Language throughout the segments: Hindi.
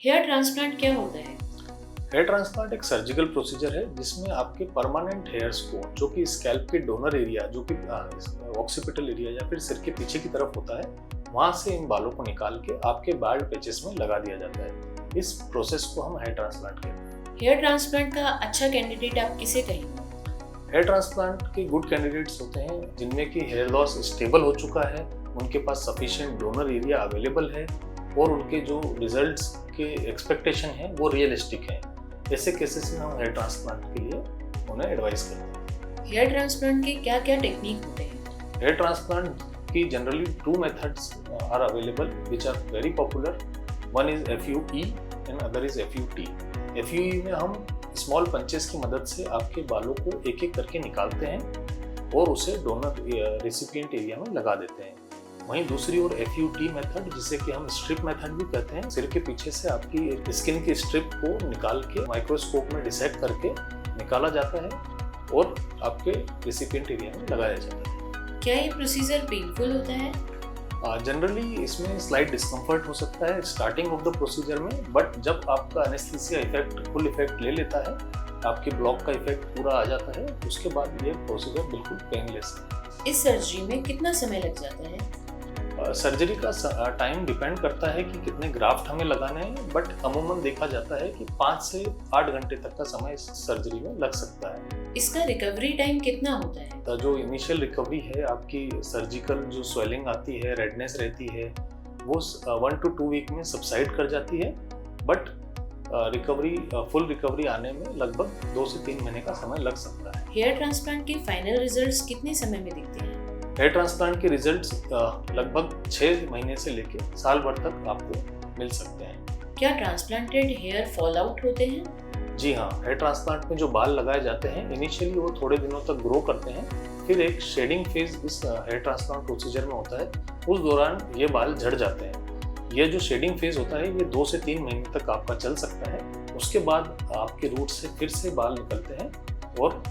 हेयर ट्रांसप्लांट क्या होता है? हेयर ट्रांसप्लांट एक सर्जिकल प्रोसीजर है जिसमें आपके परमानेंट हेयर्स को, जो कि स्कैल्प के डोनर एरिया, जो कि ऑक्सीपिटल एरिया या फिर सिर के पीछे की तरफ होता है, वहां से इन बालों को निकाल के आपके बाल पेचेस में लगा दिया जाता है। इस प्रोसेस को हम हेयर ट्रांसप्लांट कहते हैं। हेयर ट्रांसप्लांट का अच्छा कैंडिडेट आप किसे कहेंगे? हेयर ट्रांसप्लांट के गुड कैंडिडेट्स होते हैं जिनमें कि हेयर लॉस स्टेबल हो चुका है, उनके पास सफिशिएंट डोनर एरिया अवेलेबल है और उनके जो रिजल्ट्स के एक्सपेक्टेशन है वो रियलिस्टिक है। ऐसे केसेस में हम हेयर ट्रांसप्लांट के लिए उन्हें एडवाइस करते हैं। हेयर ट्रांसप्लांट के क्या क्या टेक्निक होते हैं? हेयर ट्रांसप्लांट की generally two methods are available which are very popular. One is FUE and other is FUT। FUE में हम स्मॉल पंचेस की मदद से आपके बालों को एक एक करके निकालते हैं और उसे डोनर रेसिपिएंट एरिया में लगा देते हैं। वहीं दूसरी ओर FUT मेथड, जिसे कि हम स्ट्रिप मेथड भी कहते हैं, सिर के पीछे से आपकी स्किन की स्ट्रिप को निकाल के माइक्रोस्कोप में डिसेक्ट करके निकाला जाता है और आपके रेसिपिएंट एरिया में लगाया जाता है। क्या ये प्रोसीजर पेनफुल होता है? जनरली इसमें स्लाइट डिस्कम्फर्ट हो सकता है स्टार्टिंग ऑफ द प्रोसीजर में, बट जब आपका एनेस्थीसिया इफेक्ट फुल इफेक्ट ले लेता है, आपके ब्लॉक का इफेक्ट पूरा आ जाता है, उसके बाद ये प्रोसीजर बिल्कुल पेनलेस है। इस सर्जरी में कितना समय लग जाता है? सर्जरी का टाइम डिपेंड करता है कि कितने ग्राफ्ट हमें लगाने हैं, बट अमूमन देखा जाता है कि 5 से 8 घंटे तक का समय इस सर्जरी में लग सकता है। इसका रिकवरी टाइम कितना होता है? तो जो इनिशियल रिकवरी है, आपकी सर्जिकल जो स्वेलिंग आती है, रेडनेस रहती है, वो 1 to 2 वीक में सबसाइड कर जाती है, बट रिकवरी फुल रिकवरी आने में लगभग 2 से 3 महीने का समय लग सकता है। हेयर ट्रांसप्लांट के फाइनल रिजल्ट्स कितने समय में दिखते हैं? हेयर ट्रांसप्लांट के रिजल्ट्स लगभग 6 महीने से लेकर साल भर तक आपको मिल सकते हैं। क्या ट्रांसप्लांटेड हेयर फॉल आउट होते हैं? जी हाँ, हेयर ट्रांसप्लांट में जो बाल लगाए जाते हैं, इनिशियली वो थोड़े दिनों तक ग्रो करते हैं, फिर एक शेडिंग फेज इस हेयर ट्रांसप्लांट प्रोसीजर में होता है। उस दौरान ये बाल झड़ जाते हैं। ये जो शेडिंग फेज होता है, ये 2 से 3 महीने तक आपका चल सकता है। उसके बाद आपके रूट से फिर से बाल निकलते हैं और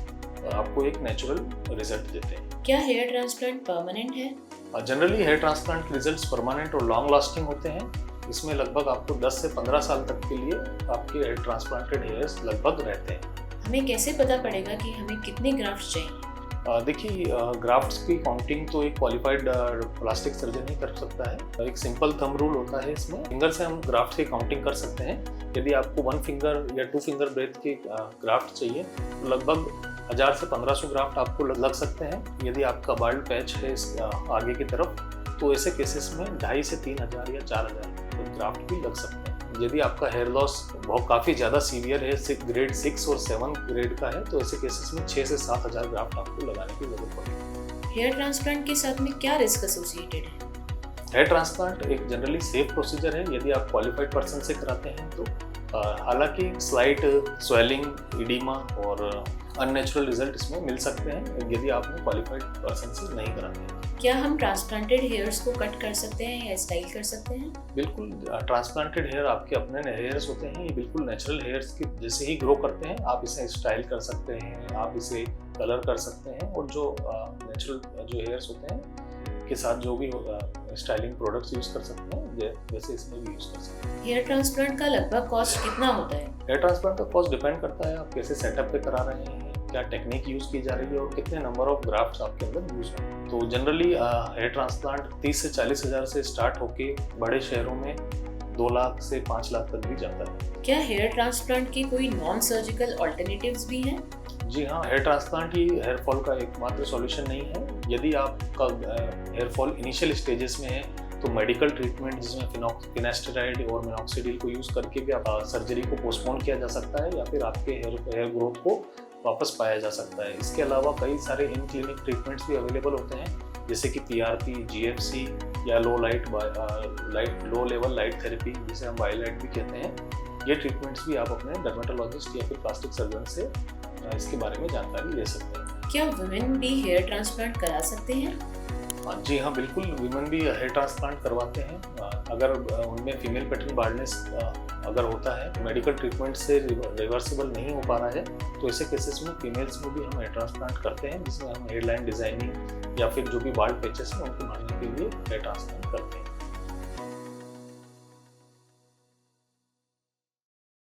आपको एक नेचुरल रिजल्ट देते हैं। क्या हेयर ट्रांसप्लांट परमानेंट है? जनरली हेयर ट्रांसप्लांट के रिजल्ट्स परमानेंट और लॉन्ग लास्टिंग होते हैं। इसमें लगभग आपको 10 से 15 साल तक के लिए आपके हेयर ट्रांसप्लांटेड हेयर्स लगभग रहते हैं। हमें कैसे पता पड़ेगा कि हमें कितने ग्राफ्ट चाहिए? देखिए, ग्राफ्ट्स की काउंटिंग तो एक क्वालिफाइड प्लास्टिक सर्जन ही कर सकता है। एक सिंपल थंब रूल होता है, इसमें फिंगर से हम ग्राफ्ट की काउंटिंग कर सकते हैं। यदि आपको 1 फिंगर या 2 फिंगर ब्रेथ के ग्राफ्ट चाहिए तो लगभग 1000 से 1500 ग्राफ्ट आपको लग सकते हैं। यदि आपका बाल्ड पैच है आगे की तरफ, तो ऐसे केसेस में 2500 से 3000 या 4000 ग्राफ्ट भी लग सकते हैं। यदि आपका हेयर लॉस बहुत काफ़ी ज़्यादा सीवियर है, ग्रेड 6 और 7 ग्रेड का है, तो ऐसे केसेस में 6 से 7000 ग्राफ्ट आपको लगाने की जरूरत पड़ेगी। हेयर ट्रांसप्लांट के साथ में क्या रिस्क एसोसिएटेड है? हेयर ट्रांसप्लांट एक जनरली सेफ प्रोसीजर है यदि आप क्वालिफाइड पर्सन से कराते हैं तो। हालांकि स्लाइट स्वेलिंग, इडीमा और अननेचुरल रिजल्ट इसमें मिल सकते हैं यदि आपने क्वालिफाइड पर्सन से नहीं कराते हैं। क्या हम ट्रांसप्लांटेड हेयर्स को कट कर सकते हैं या स्टाइल कर सकते हैं? बिल्कुल, ट्रांसप्लांटेड हेयर आपके अपने हेयर्स होते हैं। ये बिल्कुल नेचुरल हेयर्स के जैसे ही ग्रो करते हैं। आप इसे स्टाइल कर सकते हैं, आप इसे कलर कर सकते हैं और जो नेचुरल जो हेयर्स होते हैं के साथ जो भी स्टाइलिंग प्रोडक्ट्स यूज कर सकते हैं, वैसे इसमें भी यूज कर सकते हैं। हेयर ट्रांसप्लांट का लगभग कॉस्ट कितना होता है? हेयर ट्रांसप्लांट का कॉस्ट डिपेंड करता है आप कैसे सेटअप पे करा रहे हैं, क्या टेक्निक यूज की जा रही है और कितने नंबर ऑफ ग्राफ्ट्स आपके अंदर यूज हैं। तो जनरली हेयर ट्रांसप्लांट 30 से 40 हज़ार से स्टार्ट होके बड़े शहरों में 2 लाख से 5 लाख तक भी जाता है। क्या हेयर ट्रांसप्लांट के कोई नॉन सर्जिकल ऑल्टरनेटिव्स भी हैं? जी हाँ, हेयर ट्रांसप्लांट ही हेयर फॉल का एकमात्र सॉल्यूशन नहीं है। यदि आपका हेयर फॉल इनिशियल स्टेजेस में है तो मेडिकल ट्रीटमेंट जिसमें फिनास्टेराइड और मिनॉक्सिडिल को यूज़ करके भी आप सर्जरी को पोस्टपोन किया जा सकता है या फिर आपके हेयर ग्रोथ को वापस पाया जा सकता है। इसके अलावा कई सारे इन क्लिनिक ट्रीटमेंट्स भी अवेलेबल होते हैं, जैसे कि PRP, GFC या लो लेवल लाइट थेरेपी, जिसे हम बायोलाइट भी कहते हैं। ये ट्रीटमेंट्स भी आप अपने डर्मेटोलॉजिस्ट या फिर प्लास्टिक सर्जन से इसके बारे में जानकारी ले सकते हैं। क्या वुमेन भी हेयर ट्रांसप्लांट करा सकते हैं? जी हाँ, बिल्कुल, वीमेन भी हेयर ट्रांसप्लांट करवाते हैं। अगर उनमें फीमेल पैटर्न बाल्डनेस अगर होता है, मेडिकल ट्रीटमेंट से रिवर्सिबल नहीं हो पा रहा है, तो ऐसे केसेस में फीमेल्स में भी हम हेयर ट्रांसप्लांट करते हैं, जिसमें हम हेयर लाइन डिजाइनिंग या फिर जो भी बाल्ड पैचेस हैं उनको भरने के लिए हेयर ट्रांसप्लांट करते हैं।